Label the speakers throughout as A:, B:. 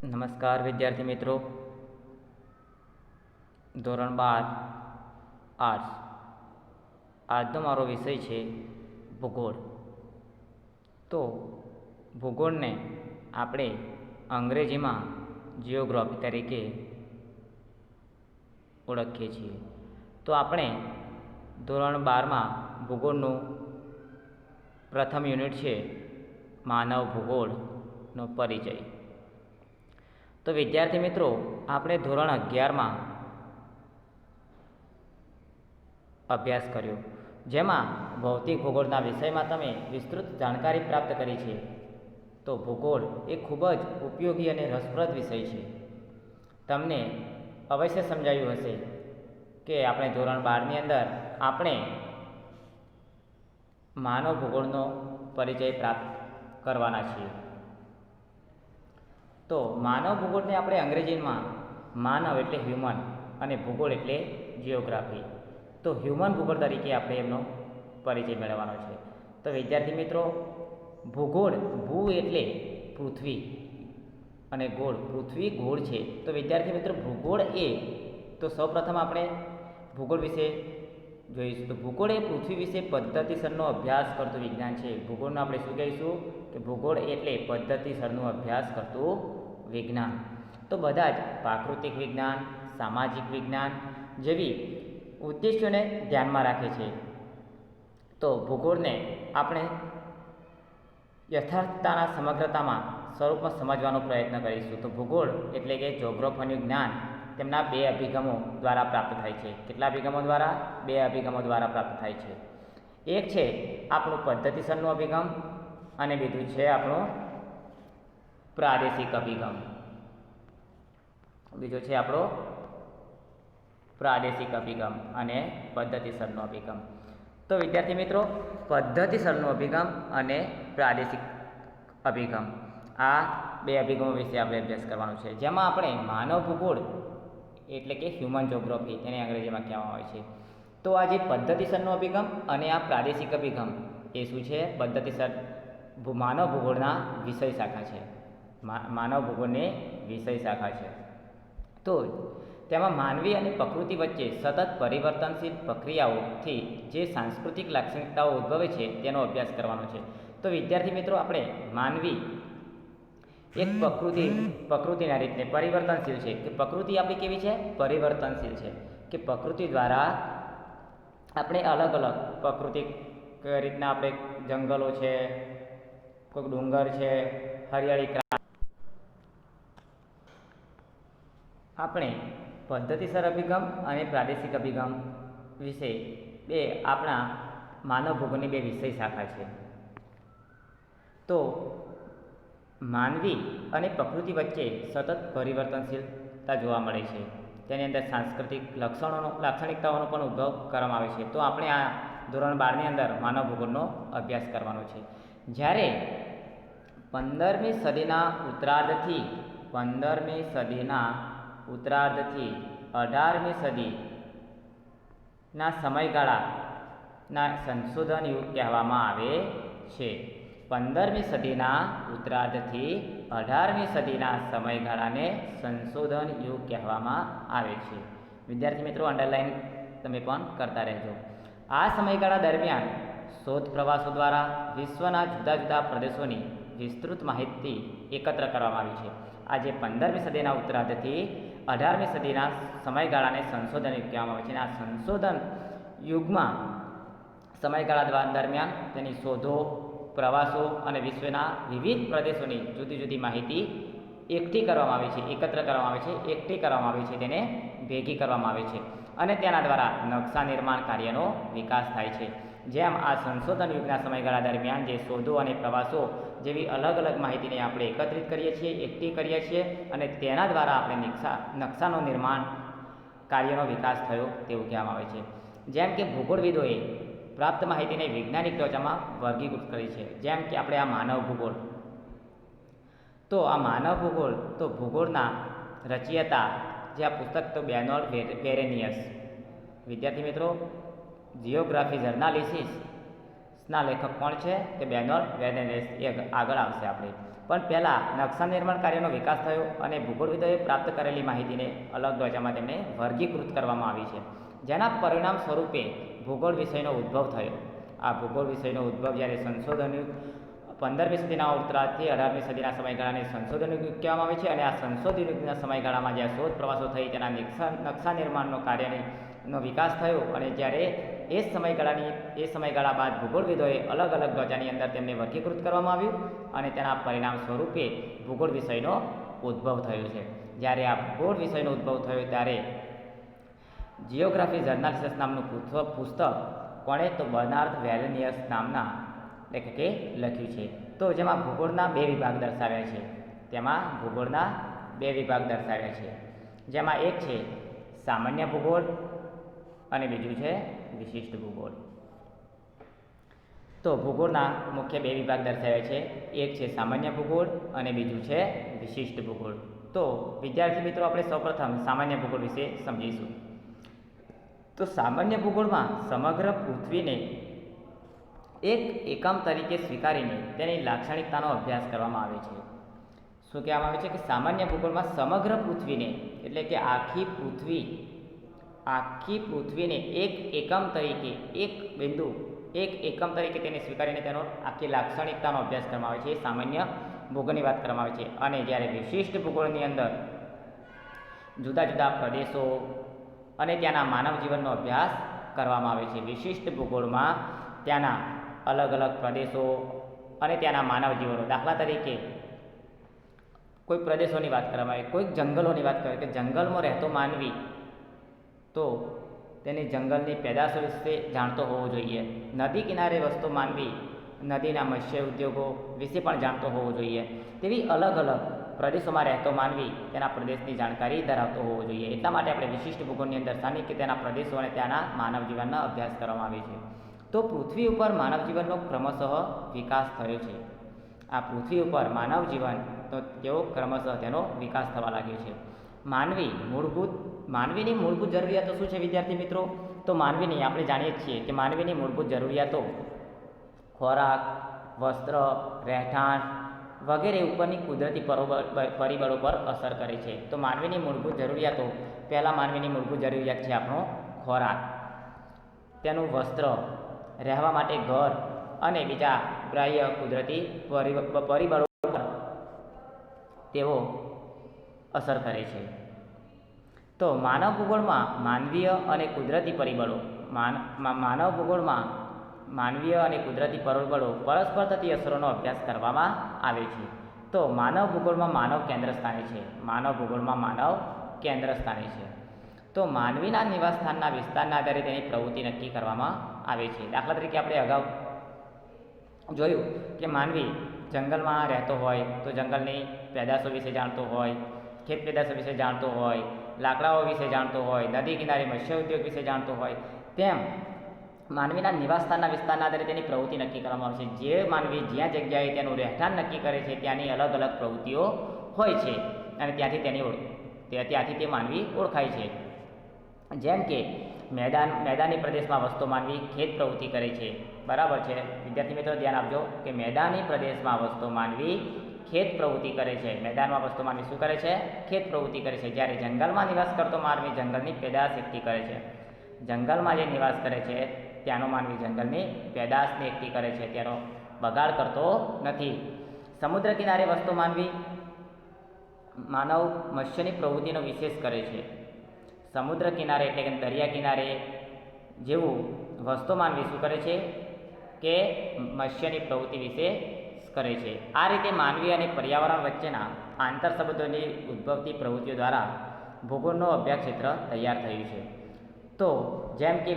A: નમસ્કાર વિદ્યાર્થી મિત્રો, ધોરણ 12 આર્ટ્સ. આજનો મારો વિષય છે ભૂગોળ. તો ભૂગોળને આપણે અંગ્રેજીમાં જિયોગ્રાફી તરીકે ઓળખીએ છીએ. તો આપણે ધોરણ 12માં ભૂગોળનું પ્રથમ યુનિટ છે માનવ ભૂગોળનો પરિચય. તો વિદ્યાર્થી મિત્રો, આપણે ધોરણ 11માં અભ્યાસ કર્યો, જેમાં ભૌતિક ભૂગોળના વિષયમાં તમે વિસ્તૃત જાણકારી પ્રાપ્ત કરી છે. તો ભૂગોળ એ ખૂબ જ ઉપયોગી અને રસપ્રદ વિષય છે. તમને અવશ્ય સમજાયું હશે કે આપણે ધોરણ 12ની અંદર આપણે માનવ ભૂગોળનો પરિચય પ્રાપ્ત કરવાના છીએ. તો માનવ ભૂગોળને આપણે અંગ્રેજીમાં માનવ એટલે હ્યુમન અને ભૂગોળ એટલે જિયોગ્રાફી. તો હ્યુમન ભૂગોળ તરીકે આપણે એમનો પરિચય મેળવવાનો છે. તો વિદ્યાર્થી મિત્રો, ભૂગોળ, ભૂ એટલે પૃથ્વી અને ગોળ, પૃથ્વી ગોળ છે. તો વિદ્યાર્થી મિત્રો, ભૂગોળ એ તો સૌપ્રથમ આપણે ભૂગોળ વિશે જોઈશું. તો ભૂગોળ એ પૃથ્વી વિશે પદ્ધતિસરનો અભ્યાસ કરતું વિજ્ઞાન છે. ભૂગોળનો આપણે શું કહીશું કે ભૂગોળ એટલે પદ્ધતિસરનો અભ્યાસ કરતું વિજ્ઞાન. તો બધા જ પ્રાકૃતિક વિજ્ઞાન, સામાજિક વિજ્ઞાન જેવી ઉદ્દેશ્યોને ધ્યાનમાં રાખે છે. તો ભૂગોળને આપણે યથાર્થતાના સમગ્રતામાં સ્વરૂપમાં સમજવાનો પ્રયત્ન કરીશું. તો ભૂગોળ એટલે કે જોગ્રાફીનું જ્ઞાન તેમના બે અભિગમો દ્વારા પ્રાપ્ત થાય છે. કેટલા અભિગમો દ્વારા? બે અભિગમો દ્વારા પ્રાપ્ત થાય છે. એક છે આપણું પદ્ધતિસરનો અભિગમ અને બીજું છે આપણો પ્રાદેશિક અભિગમ. બીજો છે આપણો પ્રાદેશિક અભિગમ અને પદ્ધતિસરનો અભિગમ. તો વિદ્યાર્થી મિત્રો, પદ્ધતિસરનો અભિગમ અને પ્રાદેશિક અભિગમ, આ બે અભિગમો વિશે આપણે અભ્યાસ કરવાનો છે. જેમાં આપણે માનવ ભૂગોળ એટલે કે હ્યુમન જોગ્રાફી તેને અંગ્રેજીમાં કહેવામાં આવે છે. તો આ જે પદ્ધતિસરનો અભિગમ અને આ પ્રાદેશિક અભિગમ એ શું છે? પદ્ધતિસર માનવ ભૂગોળના વિષય શાખા છે. માનવ ભૂગોળની વિષય શાખા છે. તો તેમાં માનવી અને પ્રકૃતિ વચ્ચે સતત પરિવર્તનશીલ પ્રક્રિયાઓથી જે સાંસ્કૃતિક લાક્ષણિકતાઓ ઉદ્ભવે છે તેનો અભ્યાસ કરવાનો છે. તો વિદ્યાર્થી મિત્રો, આપણે માનવી એક પ્રકૃતિના રીતે પરિવર્તનશીલ છે. કે પ્રકૃતિ આપણી કેવી છે? પરિવર્તનશીલ છે. કે પ્રકૃતિ દ્વારા આપણે અલગ અલગ પ્રાકૃતિક રીતના આપણે જંગલો છે, કોઈ ડુંગર છે, હરિયાળી, આપણે પદ્ધતિસર અભિગમ અને પ્રાદેશિક અભિગમ વિશે બે આપણા માનવ ભૂગોળની બે વિષય શાખા છે. તો માનવી અને પ્રકૃતિ વચ્ચે સતત પરિવર્તનશીલતા જોવા મળે છે. તેની અંદર સાંસ્કૃતિક લાક્ષણિકતાઓનો પણ ઉદ્ભવ કરવામાં આવે છે. તો આપણે આ ધોરણ 12ની અંદર માનવ ભૂગોળનો અભ્યાસ કરવાનો છે. જ્યારે 15મી સદીના ઉત્તરાર્ધથી 18મી સદીના સમયગાળાના સંશોધન યુગ કહેવામાં આવે છે. 15મી સદીના ઉત્તરાર્ધથી 18મી સદીના સમયગાળાને સંશોધન યુગ કહેવામાં આવે છે. વિદ્યાર્થી મિત્રો, અંડરલાઈન તમે પણ કરતા રહેજો. આ સમયગાળા દરમિયાન શોધ પ્રવાસો દ્વારા વિશ્વના જુદા જુદા પ્રદેશોની વિસ્તૃત માહિતી એકત્ર કરવામાં આવી છે. આજે 15મી સદીના ઉત્તરાર્ધથી 18મી સદીના સમયગાળાને સંશોધન યુગ કહેવામાં આવે છે. આ સંશોધન યુગમાં સમયગાળા દરમિયાન તેની શોધો, પ્રવાસો અને વિશ્વના વિવિધ પ્રદેશોની જુદી જુદી માહિતી એકઠી કરવામાં આવે છે, એકત્ર કરવામાં આવે છે, એકઠી કરવામાં આવે છે, તેને ભેગી કરવામાં આવે છે અને તેના દ્વારા નકશા નિર્માણ કાર્યનો વિકાસ થાય છે. જેમ આ સંશોધન યુગના સમયગાળા દરમિયાન જે શોધો અને પ્રવાસો જેવી અલગ અલગ માહિતીને આપણે એકત્રિત કરીએ છીએ, એકઠી કરીએ છીએ અને તેના દ્વારા આપણે નકશાનો નિર્માણ કાર્યનો વિકાસ થયો તેવું કહેવામાં આવે છે. જેમ કે ભૂગોળવિદોએ પ્રાપ્ત માહિતીને વૈજ્ઞાનિક ઢાંચામાં વર્ગીકૃત કરી છે. જેમ કે આપણે આ માનવ ભૂગોળ, તો આ માનવ ભૂગોળ, તો ભૂગોળના રચયિતા જે આ પુસ્તક તો બેર્નોલ્ડ બેરેનિયસ. વિદ્યાર્થી મિત્રો, જિયોગ્રાફી જર્નાલિસિસના લેખક કોણ છે? કે બેર્નોલ્ડ બેરેનિયસ. એ આગળ આવશે આપણે. પણ પહેલાં નકશા નિર્માણ કાર્યનો વિકાસ થયો અને ભૂગોળવિદોએ પ્રાપ્ત કરેલી માહિતીને અલગ દરજામાં તેમને વર્ગીકૃત કરવામાં આવી છે, જેના પરિણામ સ્વરૂપે ભૂગોળ વિષયનો ઉદ્ભવ થયો. આ ભૂગોળ વિષયનો ઉદ્ભવ જ્યારે સંશોધન 15મી સદીના ઉત્તરાર્ધથી 18મી સદીના સમયગાળાને સંશોધન યુગ કહેવામાં આવે છે. અને આ સંશોધન યુગના સમયગાળામાં જ્યાં શોધ પ્રવાસો થઈ તેના નકશા નિર્માણનો કાર્યનો વિકાસ થયો અને જ્યારે એ સમયગાળા બાદ ભૂગોળવિદોએ અલગ અલગ દરજાની અંદર તેમને વર્ગીકૃત કરવામાં આવ્યું અને તેના પરિણામ સ્વરૂપે ભૂગોળ વિષયનો ઉદ્ભવ થયો છે. જ્યારે આ ભૂગોળ વિષયનો ઉદ્ભવ થયો ત્યારે જિયોગ્રાફી જર્નાલિસિસ નામનું પુસ્તક કોણે તો બર્નાર્ડ વેલેનિયસ નામના લેખકે લખ્યું છે. તો જેમાં ભૂગોળના 2 વિભાગ દર્શાવ્યા છે. તેમાં ભૂગોળના 2 વિભાગ દર્શાવ્યા છે, જેમાં એક છે સામાન્ય ભૂગોળ અને બીજું છે વિશિષ્ટ ભૂગોળ. તો ભૂગોળના મુખ્ય 2 વિભાગ દર્શાવ્યા છે. એક છે સામાન્ય ભૂગોળ અને બીજું છે વિશિષ્ટ ભૂગોળ. તો વિદ્યાર્થી મિત્રો, આપણે સૌપ્રથમ સામાન્ય ભૂગોળ વિશે સમજીશું. તો સામાન્ય ભૂગોળમાં સમગ્ર પૃથ્વીને એક એકમ તરીકે સ્વીકારીને તેની લાક્ષણિકતાનો અભ્યાસ કરવામાં આવે છે. શું કહેવામાં આવે છે કે સામાન્ય ભૂગોળમાં સમગ્ર પૃથ્વીને, એટલે કે આખી પૃથ્વીને એક એકમ તરીકે, એક એકમ તરીકે તેને સ્વીકારીને તેનો આખી લાક્ષણિકતાનો અભ્યાસ કરવામાં આવે છે. એ સામાન્ય ભૂગોળની વાત કરવામાં આવે છે. અને જ્યારે વિશિષ્ટ ભૂગોળની અંદર જુદા જુદા પ્રદેશો અને ત્યાંના માનવ જીવનનો અભ્યાસ કરવામાં આવે છે. વિશિષ્ટ ભૂગોળમાં ત્યાંના અલગ અલગ પ્રદેશો અને ત્યાંના માનવ જીવનો, દાખલા તરીકે કોઈ પ્રદેશોની વાત કરવામાં આવે, કોઈક જંગલોની વાત કરે કે જંગલમાં રહેતો માનવી તો તેની જંગલની પેદાશો વિશે જાણતો હોવો જોઈએ. નદી કિનારે વસતો માનવી નદીના મત્સ્ય ઉદ્યોગો વિશે પણ જાણતો હોવો જોઈએ. તેવી અલગ અલગ પ્રદેશોમાં રહેતો માનવી તેના પ્રદેશની જાણકારી ધરાવતો હોવો જોઈએ. એટલા માટે આપણે વિશિષ્ટ ભૂગોળની અંદર સ્થાનિક કે તેના પ્રદેશો અને ત્યાંના માનવ જીવનનો અભ્યાસ કરવામાં આવે છે. તો પૃથ્વી ઉપર માનવ જીવનનો ક્રમશઃ વિકાસ થયો છે. આ પૃથ્વી ઉપર માનવ જીવન તો કેવો ક્રમશઃ તેનો વિકાસ થવા લાગ્યો છે. માનવીની મૂળભૂત જરૂરિયાતો શું છે વિદ્યાર્થી મિત્રો? તો માનવીની, આપણે જાણીએ છીએ કે માનવીની મૂળભૂત જરૂરિયાતો ખોરાક, વસ્ત્ર, રહેઠાણ વગેરે ઉપરની કુદરતી પરિબળો પર અસર કરે છે. તો માનવીની મૂળભૂત જરૂરિયાતો, પહેલાં માનવીની મૂળભૂત જરૂરિયાત છે આપણો ખોરાક, તેનું વસ્ત્ર, રહેવા માટે ઘર અને બીજા ગ્રાહ્ય કુદરતી પરિબળો પર તેઓ અસર કરે છે. તો માનવ ભૂગોળમાં માનવીય અને કુદરતી પરિબળો, માનવ ભૂગોળમાં માનવીય અને કુદરતી પરિબળો પરસ્પર થતી અસરોનો અભ્યાસ કરવામાં આવે છે. તો માનવ ભૂગોળમાં માનવ કેન્દ્ર સ્થાને છે. તો માનવીના નિવાસસ્થાનના વિસ્તારના આધારે તેની પ્રવૃત્તિ નક્કી કરવામાં આવે છે. દાખલા તરીકે આપણે અગાઉ જોયું કે માનવી જંગલમાં રહેતો હોય તો જંગલની પેદાશો વિશે જાણતો હોય, ખેત પેદાશો વિશે જાણતો હોય, લાકડાઓ વિશે જાણતો હોય, નદી કિનારે મત્સ્ય ઉદ્યોગ વિશે જાણતો હોય, તેમ માનવીના નિવાસસ્થાનના વિસ્તારના આધારે તેની પ્રવૃત્તિ નક્કી કરવામાં આવે છે. જે માનવી જ્યાં જગ્યાએ તેનું રહેઠાણ નક્કી કરે છે ત્યાંની અલગ અલગ પ્રવૃત્તિઓ હોય છે અને ત્યાંથી તે માનવી ઓળખાય છે. જેમ કે મેદાની પ્રદેશમાં વસતો માનવી ખેત પ્રવૃત્તિ કરે છે. બરાબર છે વિદ્યાર્થી મિત્રો, ધ્યાન આપજો કે મેદાની પ્રદેશમાં વસતો માનવી ખેત પ્રવૃત્તિ કરે છે. મેદાનમાં વસતો માનવી શું કરે છે? ખેત પ્રવૃત્તિ કરે છે. જ્યારે જંગલમાં નિવાસ કરતો માનવી જંગલની પેદાશ એકઠી કરે છે. જંગલમાં જે નિવાસ કરે છે ત્યાંનો માનવી જંગલની પેદાશને એકઠી કરે છે, તેનો બગાડ કરતો નથી. સમુદ્ર કિનારે વસતો માનવ મત્સ્યની પ્રવૃત્તિનો વિશેષ કરે છે. સમુદ્ર કિનારે એટલે કે દરિયા કિનારે જેવું વસતો માનવી શું કરે છે કે મત્સ્યની પ્રવૃત્તિ વિશે કરે છે. આ રીતે માનવી અને પર્યાવરણ વચ્ચેના આંતર સંબંધોની ઉદ્ભવતી પ્રવૃત્તિઓ દ્વારા ભૂગોળનો અભ્યાસ ક્ષેત્ર તૈયાર થયું છે. તો જેમ કે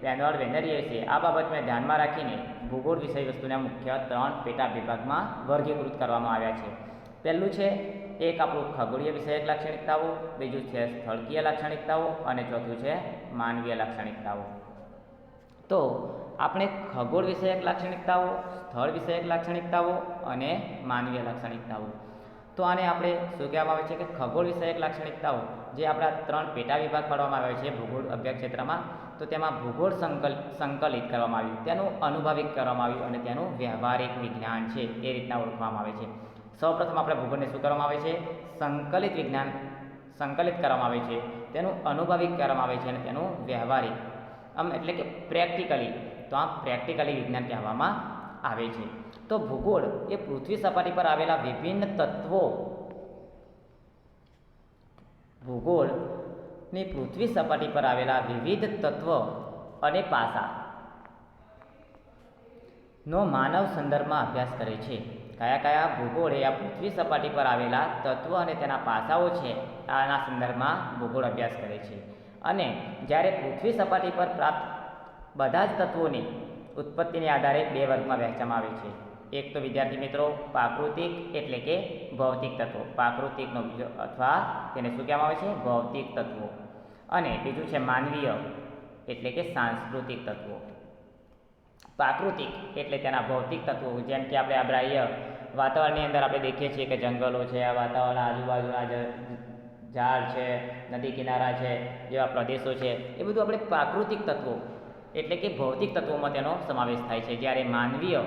A: બેનવાર્ડ વેનરિયસે આ બાબતને ધ્યાનમાં રાખીને ભૂગોળ વિષય વસ્તુના મુખ્ય 3 પેટા વિભાગમાં વર્ગીકૃત કરવામાં આવ્યા છે. પહેલું છે એક આપણું ખગોળીય વિષયક લાક્ષણિકતાઓ, બીજું છે સ્થળકીય લાક્ષણિકતાઓ અને ચોથું છે માનવીય લાક્ષણિકતાઓ. તો આપણે ખગોળ વિષયક લાક્ષણિકતાઓ, સ્થળ વિષયક લાક્ષણિકતાઓ અને માનવીય લાક્ષણિકતાઓ. તો આને આપણે શું કહેવામાં આવે છે કે ખગોળ વિષયક લાક્ષણિકતાઓ જે આપણા 3 પેટા વિભાગ પાડવામાં આવે છે ભૂગોળ અભ્યાસ ક્ષેત્રમાં, તો તેમાં ભૂગોળ સંકલિત કરવામાં આવ્યું, તેનું અનુભવિક કરવામાં આવ્યું અને તેનું વ્યવહારિક વિજ્ઞાન છે એ રીતના ઓળખવામાં આવે છે. સૌપ્રથમ આપણે ભૂગોળને શું કરવામાં આવે છે? સંકલિત વિજ્ઞાન સંકલિત કરવામાં આવે છે, તેનું અનુભવિક કરવામાં આવે છે અને તેનું વ્યવહારિક એટલે કે પ્રેક્ટિકલી, તો આ પ્રેક્ટિકલી વિજ્ઞાન કહેવામાં આવે છે. તો ભૂગોળ એ પૃથ્વી સપાટી પર આવેલા વિભિન્ન તત્વો, ભૂગોળની પૃથ્વી સપાટી પર આવેલા વિવિધ તત્વો અને પાસાનો માનવ સંદર્ભમાં અભ્યાસ કરે છે. કયા ભૂગોળ એ આ પૃથ્વી સપાટી પર આવેલા તત્વો અને તેના પાસાઓ છે, આના સંદર્ભમાં ભૂગોળ અભ્યાસ કરે છે. અને જ્યારે પૃથ્વી સપાટી પર પ્રાપ્ત બધા જ તત્વોની ઉત્પત્તિને આધારે બે વર્ગમાં વહેંચવામાં આવે છે. એક તો વિદ્યાર્થી મિત્રો પ્રાકૃતિક એટલે કે ભૌતિક તત્વો, પ્રાકૃતિકનો બીજો અથવા તેને શું કહેવામાં આવે છે? ભૌતિક તત્વો. અને બીજું છે માનવીય એટલે કે સાંસ્કૃતિક તત્વો. પ્રાકૃતિક એટલે તેના ભૌતિક તત્વો, જેમ કે આપણે આ બાહ્ય વાતાવરણની અંદર આપણે દેખીએ છીએ કે જંગલો છે, આ વાતાવરણ આજુબાજુના ઝાડ છે, નદી કિનારા છે, જેવા પ્રદેશો છે, એ બધું આપણે પ્રાકૃતિક તત્વો એટલે કે ભૌતિક તત્વોમાં તેનો સમાવેશ થાય છે. જ્યારે માનવીય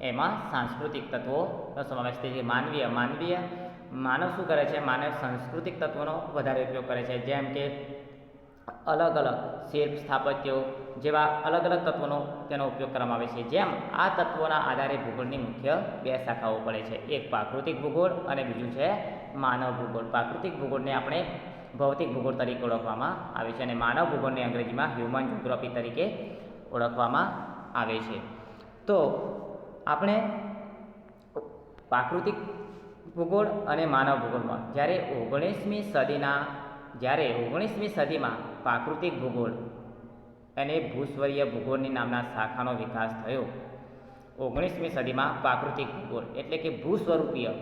A: એમાં સાંસ્કૃતિક તત્વોનો સમાવેશ થાય છે. માનવ શું કરે છે? માનવ સાંસ્કૃતિક તત્વોનો વધારે ઉપયોગ કરે છે, જેમ કે અલગ અલગ શિલ્પ સ્થાપત્યો જેવા અલગ અલગ તત્વોનો તેનો ઉપયોગ કરવામાં આવે છે. જેમ આ તત્વોના આધારે ભૂગોળની મુખ્ય બે શાખાઓ પડે છે, એક પ્રાકૃતિક ભૂગોળ અને બીજું છે માનવ ભૂગોળ. પ્રાકૃતિક ભૂગોળને આપણે ભૌતિક ભૂગોળ તરીકે ઓળખવામાં આવે છે અને માનવ ભૂગોળને અંગ્રેજીમાં હ્યુમન જ્યોગ્રાફી તરીકે ઓળખવામાં આવે છે. તો આપણે પ્રાકૃતિક ભૂગોળ અને માનવ ભૂગોળમાં જ્યારે 19મી સદીમાં પ્રાકૃતિક ભૂગોળ અને ભૂસ્વરીય ભૂગોળની નામના શાખાનો વિકાસ થયો. 19મી સદીમાં પ્રાકૃતિક ભૂગોળ એટલે કે ભૂસ્વરૂપીય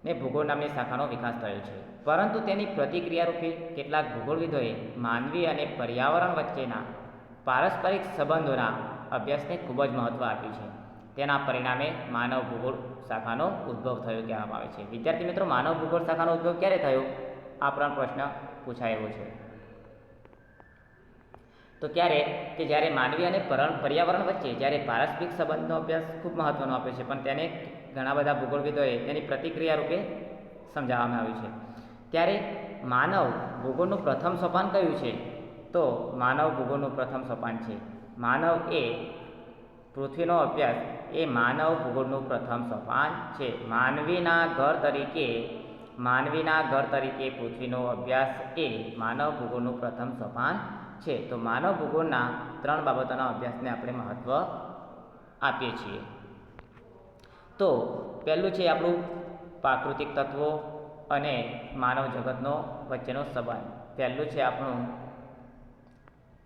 A: ને ભૂગોળ નામની શાખાનો વિકાસ થયો છે. પરંતુ તેની પ્રતિક્રિયા રૂપે કેટલાક ભૂગોળવિદોએ માનવી અને પર્યાવરણ વચ્ચેના પારસ્પરિક સંબંધોના અભ્યાસને ખૂબ જ મહત્ત્વ આપ્યું છે. તેના પરિણામે માનવ ભૂગોળ શાખાનો ઉદ્ભવ થયો કહેવામાં આવે છે. વિદ્યાર્થી મિત્રો, માનવ ભૂગોળ શાખાનો ઉદ્ભવ ક્યારે થયો? આ પણ પ્રશ્ન પૂછાયો છે. તો ક્યારે? કે જ્યારે માનવી અને પર્યાવરણ વચ્ચે જ્યારે પારસ્પરિક સંબંધનો અભ્યાસ ખૂબ મહત્ત્વનો આપ્યો છે, પણ તેને ઘણા બધા ભૂગોળવિદોએ તેની પ્રતિક્રિયા રૂપે સમજાવવામાં આવ્યું છે. ત્યારે માનવ ભૂગોળનું પ્રથમ સોપાન કયું છે? તો માનવ ભૂગોળનું પ્રથમ સોપાન છે માનવ એ પૃથ્વીનો અભ્યાસ એ માનવ ભૂગોળનું પ્રથમ સોપાન છે. માનવીના ઘર તરીકે પૃથ્વીનો અભ્યાસ એ માનવ ભૂગોળનું પ્રથમ સોપાન છે. તો માનવ ભૂગોળના 3 બાબતોના અભ્યાસને આપણે મહત્ત્વ આપીએ છીએ. તો પહેલું છે આપણું પ્રાકૃતિક તત્વો અને માનવ જગતનો વચ્ચેનો સંબંધ. પહેલું છે આપણું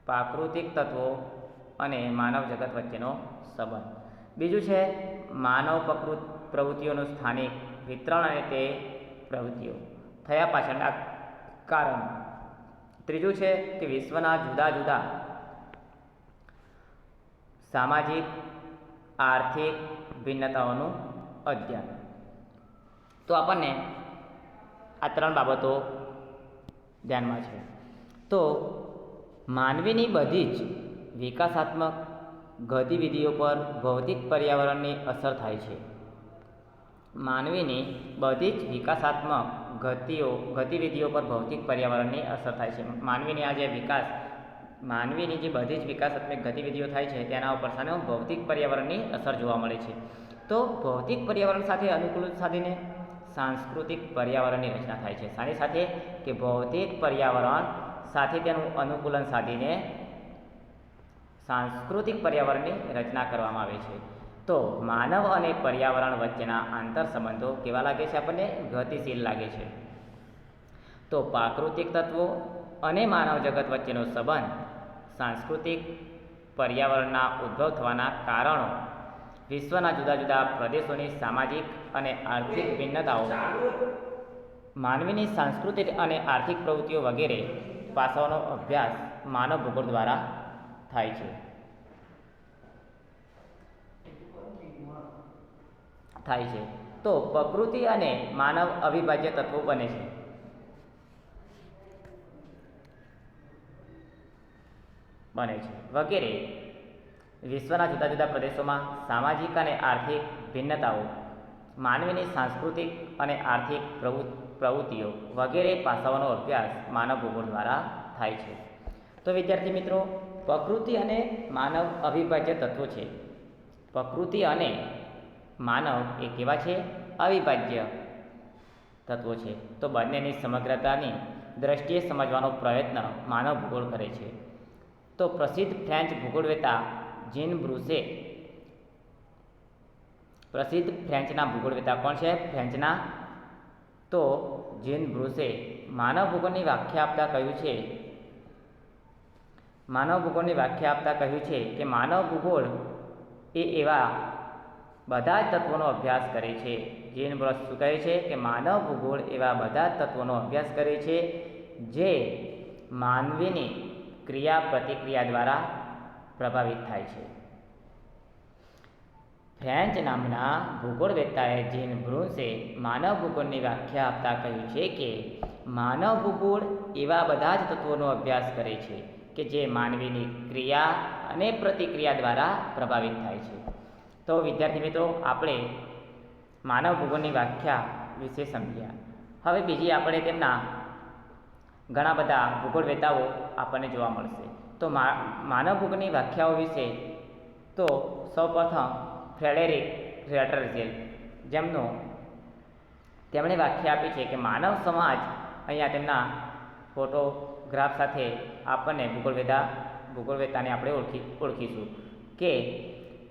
A: પ્રાકૃતિક તત્વો અને માનવ જગત વચ્ચેનો સંબંધ. બીજું છે માનવ પ્રવૃત્તિઓનું સ્થાનિક વિતરણ અને તે પ્રવૃત્તિઓ થયા પાછળના કારણો. ત્રીજું છે કે વિશ્વના જુદા જુદા સામાજિક આર્થિક ભિન્નતાઓનું અધ્યયન. તો આપણને આ 3 બાબતો ધ્યાનમાં છે. તો માનવીની બધી જ વિકાસાત્મક ગતિવિધિઓ પર ભૌતિક પર્યાવરણની અસર થાય છે. માનવીની બધી જ વિકાસાત્મક ગતિવિધિઓ પર ભૌતિક પર્યાવરણની અસર થાય છે. માનવીની જે બધી જ વિકાસાત્મક ગતિવિધિઓ થાય છે તેના ઉપર સામે ભૌતિક પર્યાવરણની અસર જોવા મળે છે. તો ભૌતિક પર્યાવરણ સાથે અનુકૂળ સાધીને સાંસ્કૃતિક પર્યાવરણની રચના થાય છે. શાની સાથે? કે ભૌતિક પર્યાવરણ સાથે તેનું અનુકૂલન સાધીને સાંસ્કૃતિક પર્યાવરણની રચના કરવામાં આવે છે. તો માનવ અને પર્યાવરણ વચ્ચેના આંતર સંબંધો કેવા લાગે છે? આપણને ગતિશીલ લાગે છે. તો પ્રાકૃતિક તત્વો અને માનવ જગત વચ્ચેનો સંબંધ, સાંસ્કૃતિક પર્યાવરણના ઉદ્ભવ થવાના કારણો, વિશ્વના જુદા જુદા પ્રદેશોની સામાજિક અને આર્થિક ભિન્નતાઓ, માનવીની સાંસ્કૃતિક અને આર્થિક પ્રવૃત્તિઓ વગેરે પાસાઓનો અભ્યાસ માનવ ભૂગોળ દ્વારા થાય છે. તો પ્રકૃતિ અને માનવ અવિભાજ્ય તત્વો બને છે. બને છે વગેરે. વિશ્વના જુદા જુદા પ્રદેશોમાં સામાજિક અને આર્થિક ભિન્નતાઓ, માનવીની સાંસ્કૃતિક અને આર્થિક પ્રવૃત્તિઓ વગેરે પાસાઓનો અભ્યાસ માનવ ભૂગોળ દ્વારા થાય છે. તો વિદ્યાર્થી મિત્રો, પ્રકૃતિ અને માનવ અવિભાજ્ય તત્વો છે. પ્રકૃતિ અને માનવ એ કેવા છે? અવિભાજ્ય તત્વો છે. તો બંનેની સમગ્રતાની દ્રષ્ટિએ સમજવાનો પ્રયત્ન માનવ ભૂગોળ કરે છે. તો પ્રસિદ્ધ ફ્રેન્ચ ભૂગોળવેતા જીન બ્રુસે, પ્રસિદ્ધ ફ્રેન્ચના ભૂગોળવેતા કોણ છે? ફ્રેન્ચના તો જીન બ્રુસે માનવ ભૂગોળની વ્યાખ્યા આપતા કહ્યું છે, માનવ ભૂગોળની વ્યાખ્યા આપતા કહ્યું છે કે માનવ ભૂગોળ એ એવા બધા જ તત્વોનો અભ્યાસ કરે છે. જીન બ્રુસ શું કહે છે કે માનવ ભૂગોળ એવા બધા જ તત્વોનો અભ્યાસ કરે છે જે માનવીની ક્રિયા પ્રતિક્રિયા દ્વારા પ્રભાવિત થાય છે. ફ્રેન્ચ નામના ભૂગોળવેત્તાએ જીન બ્રુસે માનવ ભૂગોળની વ્યાખ્યા આપતા કહ્યું છે કે માનવ ભૂગોળ એવા બધા જ તત્વોનો અભ્યાસ કરે છે કે જે માનવીની ક્રિયા અને પ્રતિક્રિયા દ્વારા પ્રભાવિત થાય છે. તો વિદ્યાર્થી મિત્રો, આપણે માનવ ભૂગોળની વ્યાખ્યા વિશે સમજ્યા. હવે બીજી આપણે તેમના ઘણા બધા ભૂગોળવેતાઓ આપણને જોવા મળશે. તો માનવ ભૂગોળની વ્યાખ્યાઓ વિશે તો સૌપ્રથમ ફ્રેડેરિક રેટરઝેલ, તેમણે વ્યાખ્યા આપી છે કે માનવ સમાજ, અહીંયા તેમના ફોટોગ્રાફ સાથે આપણને ભૂગોળવેતાને આપણે ઓળખીશું કે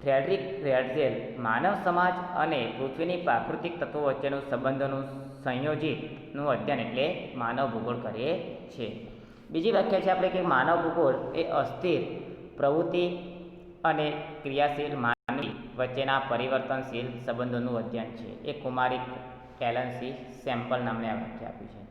A: ફ્રેડરિક રેટઝેલ માનવ સમાજ અને પૃથ્વીની પ્રાકૃતિક તત્વો વચ્ચેનું સંબંધોનું સંયોજિતનું અધ્યયન એટલે માનવ ભૂગોળ કરે છે. બીજી વ્યાખ્યા છે આપણે કે માનવ ભૂગોળ એ અસ્થિર પ્રવૃત્તિ અને ક્રિયાશીલ માનવી વચ્ચેના પરિવર્તનશીલ સંબંધોનું અધ્યયન છે. એ કુમારી કેલન્સી સેમ્પલ નામને વ્યાખ્યા આપી છે.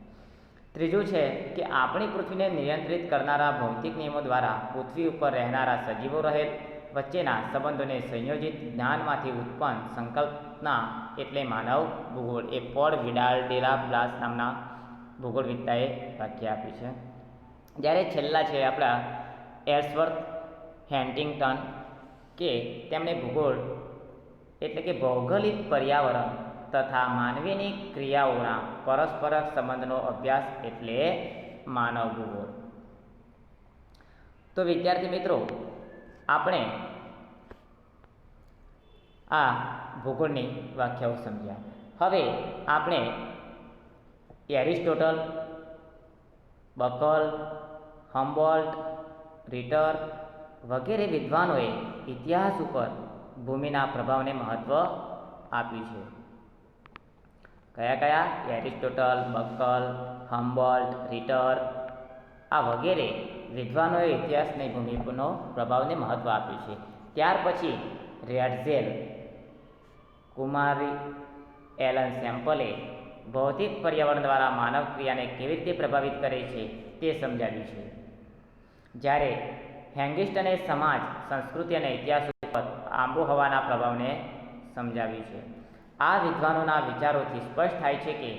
A: ત્રીજું છે કે આપણી પૃથ્વીને નિયંત્રિત કરનારા ભૌતિક નિયમો દ્વારા પૃથ્વી ઉપર રહેનારા સજીવો રહેલ વચ્ચેના સંબંધોને સંયોજિત જ્ઞાનમાંથી ઉત્પન્ન સંકલ્પના એટલે માનવ ભૂગોળ. એ પોલ વિડાલ ડેલા બ્લાસ નામના ભૂગોળવિદતાએ વ્યાખ્યા આપી છે. જ્યારે છેલ્લા છે આપણા એર્સવર્થ હેન્ટિંગ્ટન, કે તેમણે ભૂગોળ એટલે કે ભૌગોલિક પર્યાવરણ તથા માનવીની ક્રિયાઓના પરસ્પર સંબંધનો અભ્યાસ એટલે માનવ ભૂગોળ. તો વિદ્યાર્થી મિત્રો, આપણે આ ભૂગોળની વ્યાખ્યાઓ સમજ્યા. હવે આપણે એરિસ્ટોટલ, બકલ, હમ્બોલ્ટ, રીટર વગેરે વિદ્વાનોએ ઇતિહાસ ઉપર ભૂમિના પ્રભાવને મહત્ત્વ આપ્યું છે. કયા કયા? એરિસ્ટોટલ, બકલ, હમ્બોલ્ટ, રીટર આ વગેરે વિદ્વાનોએ ઇતિહાસની ભૂમિનો પ્રભાવને મહત્ત્વ આપ્યું છે. ત્યાર પછી રેટઝેલ, કુમારી એલન સેમ્પલે ભૌતિક પર્યાવરણ દ્વારા માનવ ક્રિયાને કેવી રીતે પ્રભાવિત કરે છે તે સમજાવ્યું છે. જ્યારે હેંગિસ્ટને સમાજ, સંસ્કૃતિ અને ઇતિહાસ ઉપર આબોહવાના પ્રભાવને સમજાવ્યું છે. આ વિદ્વાનોના વિચારોથી સ્પષ્ટ થાય છે કે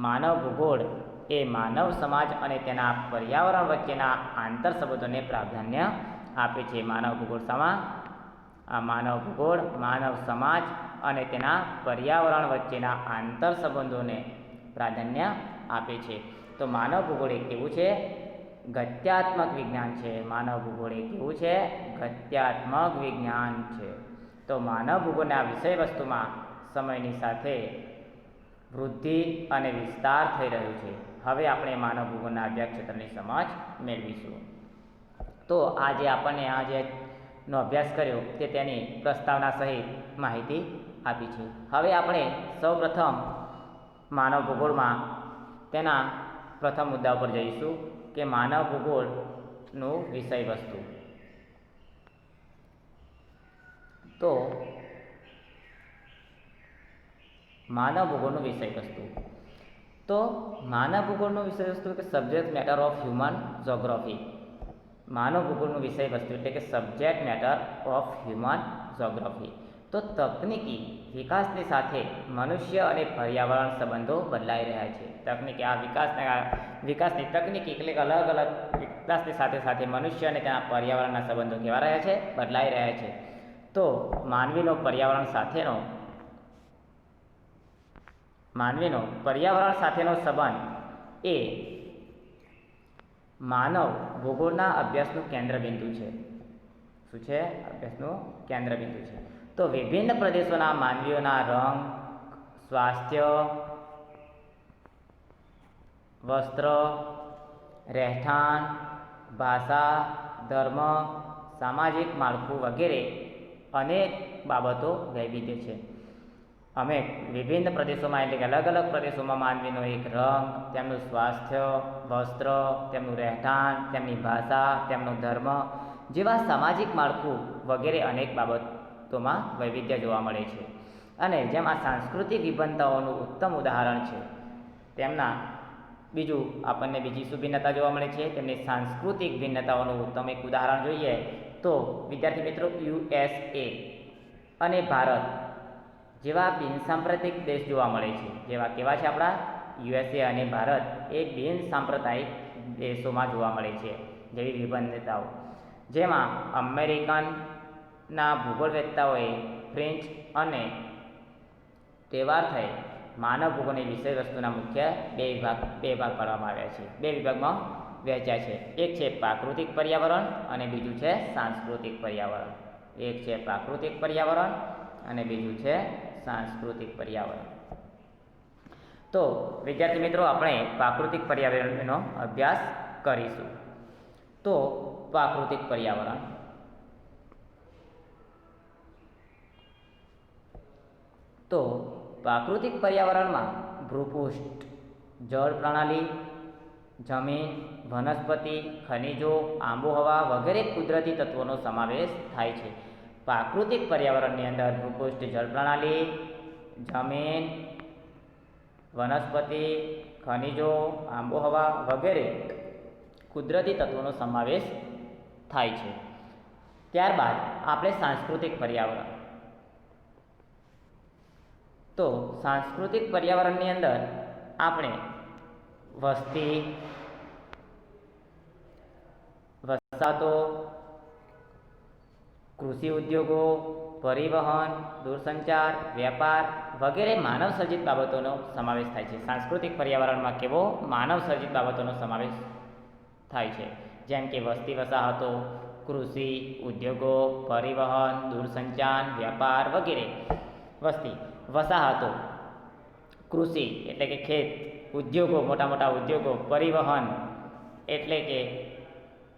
A: માનવ ભૂગોળ એ માનવ સમાજ અને તેના પર્યાવરણ વચ્ચેના આંતર સંબંધોને પ્રાધાન્ય આપે છે. માનવ ભૂગોળ શામાં? આ માનવ ભૂગોળ માનવ સમાજ અને તેના પર્યાવરણ વચ્ચેના આંતર સંબંધોને પ્રાધાન્ય આપે છે. તો માનવ ભૂગોળ એ કેવું છે? ગત્યાત્મક વિજ્ઞાન છે. માનવ ભૂગોળ એ કેવું છે? ગત્યાત્મક વિજ્ઞાન છે. તો માનવ ભૂગોળના વિષય વસ્તુમાં સમયની સાથે વૃદ્ધિ અને વિસ્તાર થઈ રહ્યું છે. હવે આપણે માનવ ભૂગોળના અભ્યાસ ક્ષેત્રની સમજ મેળવીશું. તો આજે આપણને નો અભ્યાસ કર્યો તે તેની પ્રસ્તાવના સહિત માહિતી આપી છે. હવે આપણે સૌપ્રથમ માનવ ભૂગોળમાં તેના પ્રથમ મુદ્દા ઉપર જઈશું કે માનવ ભૂગોળનું વિષય વસ્તુ. તો માનવ ભૂગોળનું વિષય વસ્તુ, તો માનવ ભૂગોળનું વિષય વસ્તુ કે subject matter of human geography. માનવ ભૂગોળનું વિષય વસ્તુ એટલે કે subject matter of human geography. તો તકનીકી વિકાસની સાથે મનુષ્ય અને પર્યાવરણ સંબંધો બદલાઈ રહ્યા છે. તકનીકી આ વિકાસની તકનીકી એટલે કે અલગ અલગ વિકાસની સાથે સાથે મનુષ્ય અને તેના પર્યાવરણના સંબંધો કેવા રહ્યા છે? બદલાઈ રહ્યા છે. તો માનવીનો પર્યાવરણ સાથેનો સંબંધ એ માનવ ભૂગોળના અભ્યાસનું કેન્દ્રબિંદુ છે. શું છે? અભ્યાસનું કેન્દ્રબિંદુ છે. તો વિભિન્ન પ્રદેશોના માનવીઓના રંગ, સ્વાસ્થ્ય, વસ્ત્ર, રહેઠાણ, ભાષા, ધર્મ, સામાજિક માળખું વગેરે અનેક બાબતો વૈવિધ્ય છે. અમે વિભિન્ન પ્રદેશોમાં એટલે કે અલગ અલગ પ્રદેશોમાં માનવીનો એક રંગ, તેમનું સ્વાસ્થ્ય, વસ્ત્ર, તેમનું રહેઠાણ, તેમની ભાષા, તેમનો ધર્મ જેવા સામાજિક માળખું વગેરે અનેક બાબતોમાં વૈવિધ્ય જોવા મળે છે. અને જેમ આ સાંસ્કૃતિક વિભિન્નતાઓનું ઉત્તમ ઉદાહરણ છે, તેમના આપણને બીજી શું ભિન્નતા જોવા મળે છે? તેમની સાંસ્કૃતિક ભિન્નતાઓનું ઉત્તમ એક ઉદાહરણ જોઈએ તો વિદ્યાર્થી મિત્રો, USA અને ભારત જેવા બિનસાંપ્રદાયિક દેશ જોવા મળે છે. જેવા કેવા છે આપણા? USA અને ભારત એ બિનસાંપ્રદાયિક દેશોમાં જોવા મળે છે જેવી વિભિન્નતાઓ. જેમાં અમેરિકનના ભૂગોળવેત્તાઓએ ફ્રેન્ચ અને ટેવાર્થે માનવ ભૂગોળની વિષય વસ્તુના મુખ્ય બે વિભાગ પાડવામાં આવ્યા છે. બે વિભાગમાં વહેંચ્યા છે. એક છે પ્રાકૃતિક પર્યાવરણ અને બીજું છે સાંસ્કૃતિક પર્યાવરણ. એક છે પ્રાકૃતિક પર્યાવરણ અને બીજું છે સાંસ્કૃતિક પર્યાવરણ. તો વિદ્યાર્થી મિત્રો, આપણે પ્રાકૃતિક પર્યાવરણનો અભ્યાસ કરીશું. તો પ્રાકૃતિક પર્યાવરણ પ્રાકૃતિક પર્યાવરણમાં ભૂપૃષ્ઠ, જળ પ્રણાલી, જમીન, વનસ્પતિ, ખનિજો, આબોહવા વગેરે કુદરતી તત્વોનો સમાવેશ થાય છે. પ્રાકૃતિક પર્યાવરણની અંદર ભૂપૃષ્ઠ, જળ પ્રણાલી, જમીન, વનસ્પતિ, ખનિજો, આબોહવા વગેરે કુદરતી તત્વોનો સમાવેશ થાય છે. ત્યારબાદ આપણે સાંસ્કૃતિક પર્યાવરણ. તો સાંસ્કૃતિક પર્યાવરણની અંદર આપણે વસ્તી, વસાહતો, કૃષિ ઉદ્યોગો, પરિવહન, દૂરસંચાર, વેપાર વગેરે માનવ સર્જિત બાબતોનો સમાવેશ થાય છે. સાંસ્કૃતિક પર્યાવરણમાં કેવો? માનવ સર્જિત બાબતોનો સમાવેશ થાય છે. જેમ કે વસ્તી, વસાહતો, કૃષિ ઉદ્યોગો, પરિવહન, દૂરસંચાર, વેપાર વગેરે. વસ્તી, વસાહતો, કૃષિ એટલે કે ખેત, ઉદ્યોગો, મોટા મોટા ઉદ્યોગો, પરિવહન એટલે કે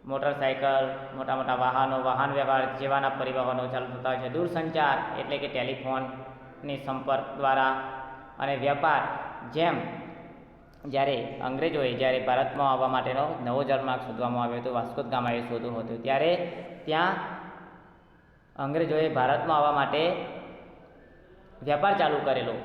A: મોટરસાયકલ, મોટા મોટા વાહનો, વાહન વ્યવહાર જેવાના પરિવહનો ચાલુ થતા હોય છે. દૂરસંચાર એટલે કે ટેલિફોનની સંપર્ક દ્વારા. અને વેપાર, જેમ જ્યારે અંગ્રેજોએ ભારતમાં આવવા માટેનો નવો જળમાર્ગ શોધવામાં આવ્યો હતો, વાસ્કો દ ગામાએ શોધ્યો હતો, ત્યારે ત્યાં અંગ્રેજોએ ભારતમાં આવવા માટે વેપાર ચાલુ કરેલો.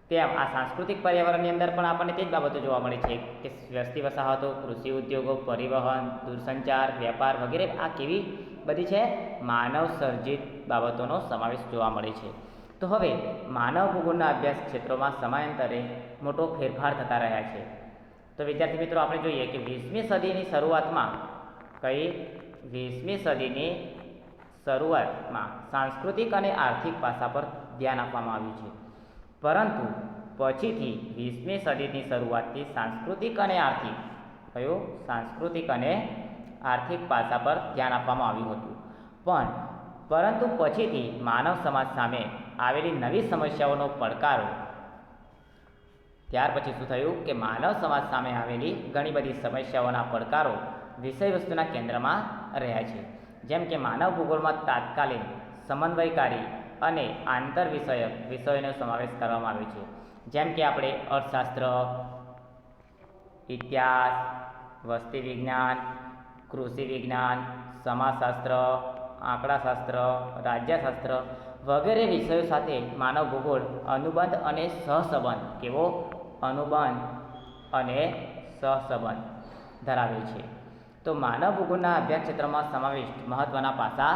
A: તેમ આ સાંસ્કૃતિક પર્યાવરણની અંદર પણ આપણને તે જ બાબતો જોવા મળે છે કે વસ્તી, વસાહતો, કૃષિ ઉદ્યોગો, પરિવહન, દૂરસંચાર, વેપાર વગેરે આ કેવી બધી છે? માનવ સર્જિત બાબતોનો સમાવેશ જોવા મળે છે. તો હવે માનવ ભૂગોળના અભ્યાસ ક્ષેત્રોમાં સમયાંતરે મોટો ફેરફાર થતા રહ્યા છે. તો વિદ્યાર્થી મિત્રો, આપણે જોઈએ કે 20મી સદીની શરૂઆતમાં સાંસ્કૃતિક અને આર્થિક પાસા પર ધ્યાન આપવામાં આવ્યું છે. પરંતુ પછીથી 20મી સદીની શરૂઆતથી સાંસ્કૃતિક અને આર્થિક પાસા પર ધ્યાન આપવામાં આવ્યું હતું. પરંતુ પછીથી માનવ સમાજ સામે આવેલી નવી સમસ્યાઓનો પડકારો. ત્યાર પછી શું થયું કે માનવ સમાજ સામે આવેલી ઘણી બધી સમસ્યાઓના પડકારો વિષય વસ્તુના કેન્દ્રમાં રહ્યા છે. જેમ કે માનવ ભૂગોળમાં તાત્કાલિક, સમન્વયકારી અને આંતર વિષયોનો સમાવેશ કરવામાં આવ્યો છે. જેમ કે આપણે અર્થશાસ્ત્ર, ઇતિહાસ, વસ્તી વિજ્ઞાન, કૃષિ વિજ્ઞાન, સમાજશાસ્ત્ર, આંકડાશાસ્ત્ર, રાજ્યશાસ્ત્ર વગેરે વિષયો સાથે માનવ ભૂગોળ અનુબંધ અને સહસંબંધ ધરાવે છે. તો માનવ ભૂગોળના અભ્યાસ ક્ષેત્રમાં સમાવિષ્ટ મહત્વના પાસા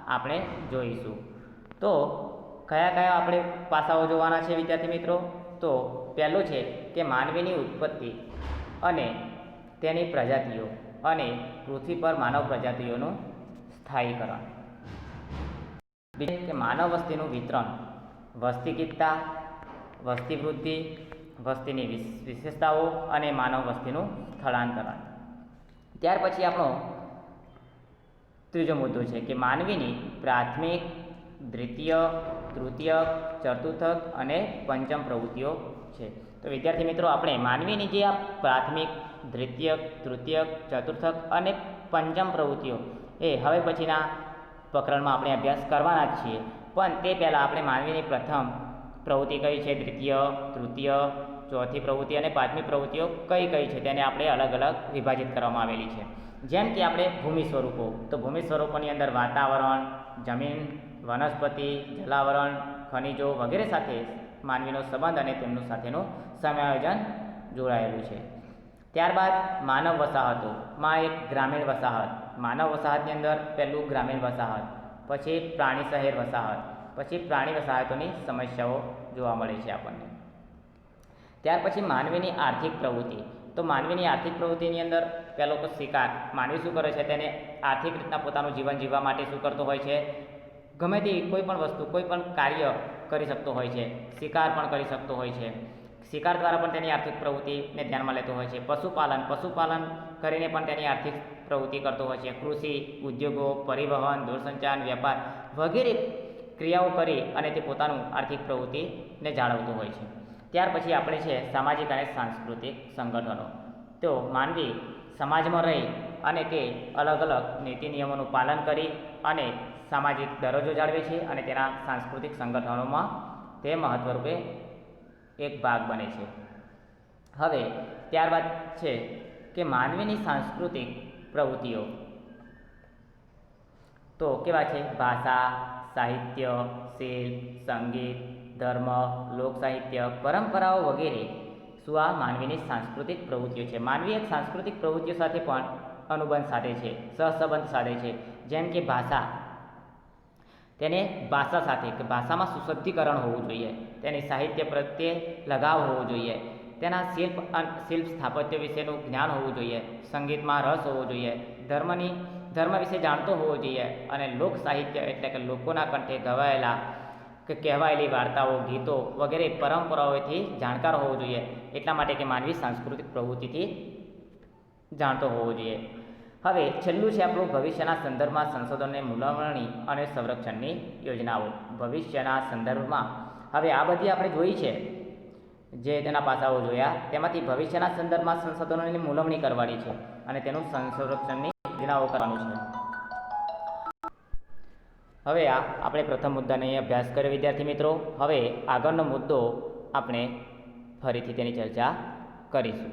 A: આપણે જોઈશું. તો કયા આપણે પાસાઓ જોવાના છે વિદ્યાર્થી મિત્રો? તો પહેલું છે કે માનવીની ઉત્પત્તિ અને તેની પ્રજાતિઓ અને પૃથ્વી પર માનવ પ્રજાતિઓનું સ્થાયીકરણ. બીજું કે માનવ વસ્તીનું વિતરણ, વસ્તી ગીતતા, વસ્તી વૃદ્ધિ, વસ્તીની વિશેષતાઓ અને માનવ વસ્તીનું સ્થળાંતરણ. ત્યાર પછી આપણો ત્રીજો મુદ્દો છે કે માનવીની પ્રાથમિક, દ્વિતીય, તૃતીયક, ચતુર્થક અને પંચમ પ્રવૃત્તિઓ છે. તો વિદ્યાર્થી મિત્રો, આપણે માનવીની જે આ પ્રાથમિક, દ્વિતીયક, તૃતીયક, ચતુર્થક અને પંચમ પ્રવૃત્તિઓ એ હવે પછીના પ્રકરણમાં આપણે અભ્યાસ કરવાના જ છીએ. પણ તે પહેલાં આપણે માનવીની પ્રથમ પ્રવૃત્તિ કઈ છે, દ્વિતીય, તૃતીય, ચોથી પ્રવૃત્તિ અને પાંચમી પ્રવૃત્તિઓ કઈ કઈ છે તેને આપણે અલગ અલગ વિભાજિત કરવામાં આવેલી છે. જેમ કે આપણે ભૂમિ સ્વરૂપો, તો ભૂમિ સ્વરૂપોની અંદર વાતાવરણ, જમીન, વનસ્પતિ, જલાવરણ, ખનિજો વગેરે સાથે માનવીનો સંબંધ અને તેમનું સાથેનું સમાયોજન જોડાયેલું છે. ત્યારબાદ માનવ વસાહતોમાં એક ગ્રામીણ વસાહત, માનવ વસાહતની અંદર પહેલું ગ્રામીણ વસાહત, પછી પ્રાણી શહેર વસાહત, પછી પ્રાણી વસાહતોની સમસ્યાઓ જોવા મળે છે આપણને. ત્યાર પછી માનવીની આર્થિક પ્રવૃત્તિ, તો માનવીની આર્થિક પ્રવૃત્તિની અંદર પહેલો તો શિકાર. માનવી શું કરે છે, તેને આર્થિક રીતના પોતાનું જીવન જીવવા માટે શું કરતો હોય છે, ગમે તે કોઈ પણ વસ્તુ, કોઈ પણ કાર્ય કરી શકતો હોય છે. શિકાર પણ કરી શકતો હોય છે. શિકાર દ્વારા પણ તેની આર્થિક પ્રવૃત્તિને ધ્યાનમાં લેતો હોય છે. પશુપાલન કરીને પણ તેની આર્થિક પ્રવૃત્તિ કરતો હોય છે. કૃષિ, ઉદ્યોગો, પરિવહન, દૂરસંચાર, વેપાર વગેરે ક્રિયાઓ કરી અને તે પોતાનું આર્થિક પ્રવૃત્તિને જાળવતો હોય છે. ત્યાર પછી આપણે છે સામાજિક અને સાંસ્કૃતિક સંગઠનો. તો માનવી સમાજમાં રહી અને તે અલગ અલગ નીતિ નિયમોનું પાલન કરી અને સામાજિક દરજ્જો જાળવે છે અને તેના સાંસ્કૃતિક સંગઠનોમાં તે મહત્વરૂપે એક ભાગ બને છે. હવે ત્યારબાદ છે કે માનવીની સાંસ્કૃતિક પ્રવૃત્તિઓ તો કેવા છે, ભાષા, સાહિત્ય, શિલ્પ, સંગીત, ધર્મ, લોકસાહિત્ય, પરંપરાઓ વગેરે શું આ માનવીની સાંસ્કૃતિક પ્રવૃત્તિઓ છે. માનવી એક સાંસ્કૃતિક પ્રવૃત્તિઓ સાથે પણ અનુબંધ સાધે છે, સહસંબંધ સાધે છે. જેમ કે ભાષા, તેને ભાષા સાથે કે ભાષામાં સુશુદ્ધિકરણ હોવું જોઈએ, તેની સાહિત્ય પ્રત્યે લગાવ હોવો જોઈએ, તેના શિલ્પ સ્થાપત્ય વિશેનું જ્ઞાન હોવું જોઈએ, સંગીતમાં રસ હોવો જોઈએ, ધર્મ વિશે જાણતો હોવો જોઈએ અને લોક સાહિત્ય એટલે કે લોકોના કંઠે ગવાયેલા કે કહેવાયેલી વાર્તાઓ, ગીતો વગેરે પરંપરાઓથી જાણકાર હોવો જોઈએ. એટલા માટે કે માનવી સાંસ્કૃતિક પ્રવૃત્તિથી જાણતો હોવો જોઈએ. હવે છેલ્લું છે આપણું ભવિષ્યના સંદર્ભમાં સંશોધનની મૂલવણી અને સંરક્ષણની યોજનાઓ. ભવિષ્યના સંદર્ભમાં હવે આ બધી આપણે જોઈ છે, જે તેના પાસાઓ જોયા, તેમાંથી ભવિષ્યના સંદર્ભમાં સંશોધનોની મૂલવણી કરવાની છે અને તેનું સંરક્ષણની યોજનાઓ કરવાનું છે. હવે આપણે પ્રથમ મુદ્દાને અભ્યાસ કર્યો વિદ્યાર્થી મિત્રો. હવે આગળનો મુદ્દો આપણે ફરીથી તેની ચર્ચા કરીશું.